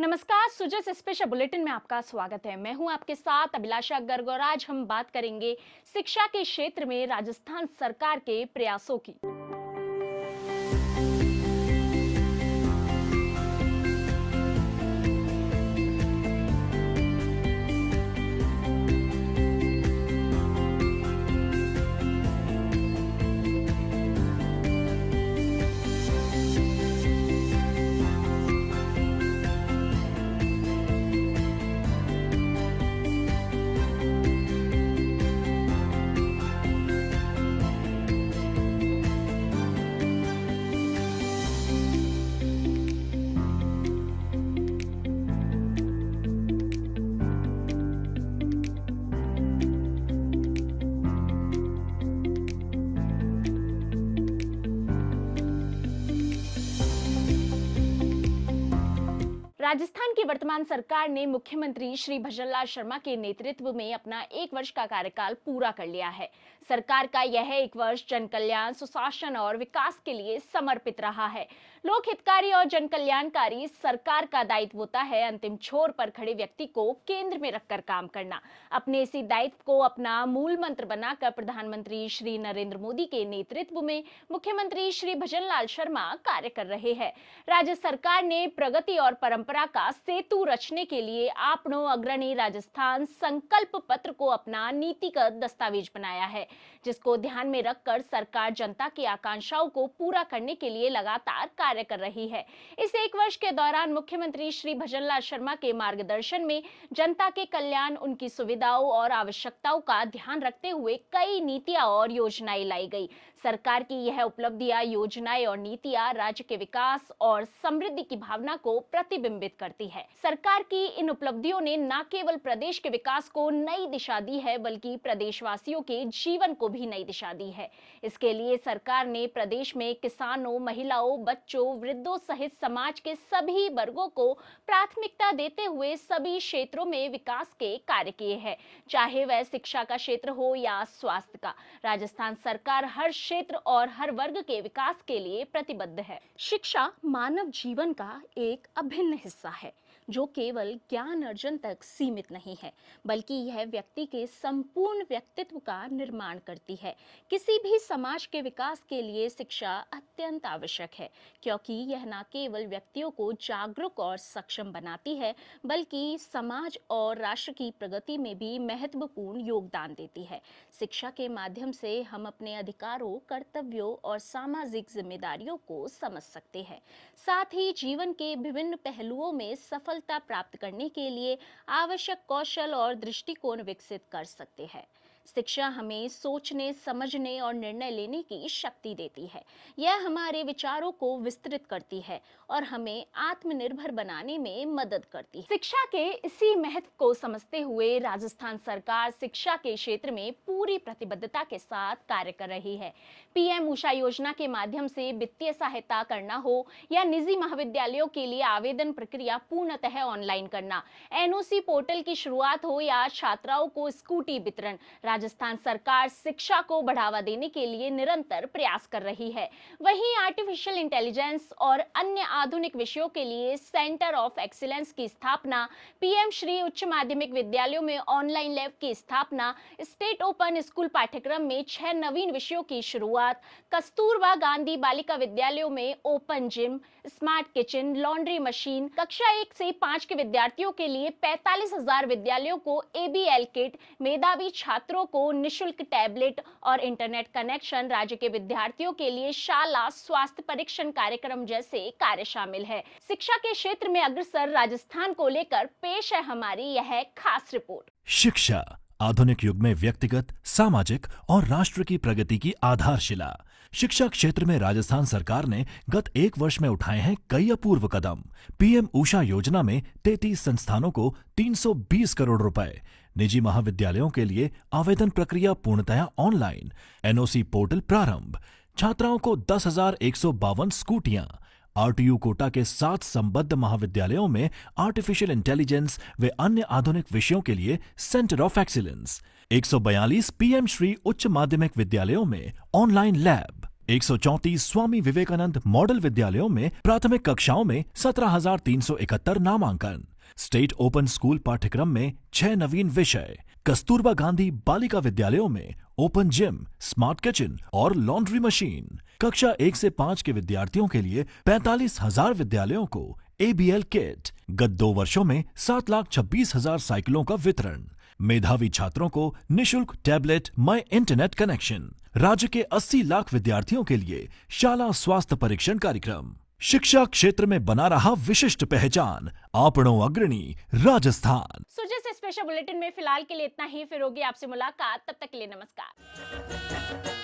नमस्कार, Sujas special bulletin में आपका स्वागत है। मैं हूं आपके साथ अभिलाषा गर्ग और आज हम बात करेंगे शिक्षा के क्षेत्र में राजस्थान सरकार के प्रयासों की। राजस्थान की वर्तमान सरकार ने मुख्यमंत्री श्री भजनलाल शर्मा के नेतृत्व में अपना 1 वर्ष का कार्यकाल पूरा कर लिया है। सरकार का यह 1 वर्ष जन कल्याण, सुशासन और विकास के लिए समर्पित रहा है। लोक हितकारी और जन कल्याणकारी सरकार का दायित्व होता है अंतिम छोर पर खड़े व्यक्ति को केंद्र में रखकर काम करना। अपने इसी दायित्व को अपना मूल मंत्र बनाकर प्रधानमंत्री श्री नरेंद्र मोदी के नेतृत्व में मुख्यमंत्री श्री भजनलाल शर्मा कार्य कर रहे हैं। राज्य सरकार ने प्रगति और परंपरा का सेतु रचने के लिए आपनो अग्रणी राजस्थान संकल्प पत्र को अपना नीतिगत दस्तावेज बनाया है, जिसको ध्यान में रखकर सरकार जनता की आकांक्षाओं को पूरा करने के लिए लगातार कार्य कर रही है। इस 1 वर्ष के दौरान मुख्यमंत्री श्री भजनलाल शर्मा के मार्गदर्शन में जनता के कल्याण, उनकी सुविधाओं और आवश्यकताओं का ध्यान रखते हुए कई नीतियां और योजनाएं लाई गई। सरकार की यह उपलब्धियां, योजनाएं और नीतियां राज्य के विकास और समृद्धि की भावना को प्रतिबिंबित करती है। सरकार की इन उपलब्धियों ने न केवल प्रदेश के विकास को नई दिशा दी है, बल्कि प्रदेशवासियों के जीवन को भी नई दिशा दी है। इसके लिए सरकार ने प्रदेश में किसानों, महिलाओं, बच्चों, वृद्धों सहित समाज के सभी वर्गों को प्राथमिकता देते हुए सभी क्षेत्रों में विकास के कार्य किए हैं, चाहे वह शिक्षा का क्षेत्र हो या स्वास्थ्य का। राजस्थान सरकार हर क्षेत्र और हर वर्ग के विकास के लिए प्रतिबद्ध है। शिक्षा मानव जीवन का एक अभिन्न हिस्सा है, जो केवल ज्ञान अर्जन तक सीमित नहीं है, बल्कि यह व्यक्ति के संपूर्ण व्यक्तित्व का निर्माण करती है। किसी भी समाज के विकास के लिए शिक्षा अत्यंत आवश्यक है, क्योंकि यह न केवल व्यक्तियों को जागरूक और सक्षम बनाती है, बल्कि समाज और राष्ट्र की प्रगति में भी महत्वपूर्ण योगदान देती है। शिक्षा के माध्यम से हम अपने अधिकारों, कर्तव्यों और सामाजिक जिम्मेदारियों को समझ सकते हैं। साथ ही जीवन के विभिन्न पहलुओं में सफलता प्राप्त करने के लिए आवश्यक कौशल और दृष्टिकोण विकसित कर सकते हैं। शिक्षा हमें सोचने, समझने और निर्णय लेने की शक्ति देती है। यह हमारे विचारों को विस्तृत करती है और हमें आत्मनिर्भर बनाने में मदद करती है। शिक्षा के इसी महत्व को समझते हुए राजस्थान सरकार शिक्षा के क्षेत्र में पूरी प्रतिबद्धता के साथ कार्य कर रही है। पीएम उषा योजना के माध्यम से वित्तीय सहायता करना हो या निजी महाविद्यालयों के लिए आवेदन प्रक्रिया पूर्णतः ऑनलाइन करना, एनओसी पोर्टल की शुरुआत हो या छात्राओं को स्कूटी वितरण, राजस्थान सरकार शिक्षा को बढ़ावा देने के लिए निरंतर प्रयास कर रही है। वहीं आर्टिफिशियल इंटेलिजेंस और अन्य आधुनिक विषयों के लिए सेंटर ऑफ एक्सीलेंस की स्थापना, पीएम श्री उच्च माध्यमिक विद्यालयों में ऑनलाइन लैब की स्थापना, स्टेट ओपन स्कूल पाठ्यक्रम में 6 नवीन विषयों की शुरुआत, कस्तूरबा गांधी बालिका विद्यालयों में open gym, smart kitchen, laundry machine, कक्षा 1 से 5 के विद्यार्थियों के लिए 45,000 विद्यालयों को एबीएल किट, मेधावी छात्रों को निशुल्क टैबलेट और इंटरनेट कनेक्शन, राज्य के विद्यार्थियों के लिए शाला स्वास्थ्य परीक्षण कार्यक्रम जैसे कार्य शामिल है। शिक्षा के क्षेत्र में अग्रसर राजस्थान को लेकर पेश है हमारी यह खास रिपोर्ट। शिक्षा आधुनिक युग में व्यक्तिगत, सामाजिक और राष्ट्र की प्रगति की आधारशिला। शिक्षा क्षेत्र में राजस्थान सरकार ने गत 1 वर्ष में उठाए हैं कई अपूर्व कदम। पीएम उषा योजना में 33 संस्थानों को 320 करोड़ रुपए, निजी महाविद्यालयों के लिए आवेदन प्रक्रिया पूर्णतया ऑनलाइन, एनओसी पोर्टल प्रारंभ, छात्राओं को 10,152 स्कूटियां, आरटीयू कोटा के 7 संबद्ध महाविद्यालयों में आर्टिफिशियल इंटेलिजेंस व अन्य आधुनिक विषयों के लिए centre of excellence, 142 PM Shri उच्च माध्यमिक विद्यालयों में online lab, 134 Swami Vivekananda model विद्यालयों में प्राथमिक कक्षाओं में 17,371 नामांकन। स्टेट ओपन स्कूल पाठ्यक्रम में 6 नवीन विषय। कस्तूरबा गांधी बालिका विद्यालयों में ओपन जिम, स्मार्ट किचन और लॉन्ड्री मशीन। कक्षा 1 से 5 के विद्यार्थियों के लिए 45,000 विद्यालयों को ABL किट। गत 2 वर्षों में 7,26,000 साइकिलों का वितरण। मेधावी छात्रों को निशुल्क टैबलेट, माई इंटरनेट कनेक्शन। राज्य के 80 लाख विद्यार्थियों के लिए शाला स्वास्थ्य परीक्षण कार्यक्रम। शिक्षा क्षेत्र में बना रहा विशिष्ट पहचान। आपणों अग्रणी राजस्थान। सुजय से स्पेशल बुलेटिन में फिलहाल के लिए इतना ही। फिर होगी आपसे मुलाकात, तब तक के लिए नमस्कार।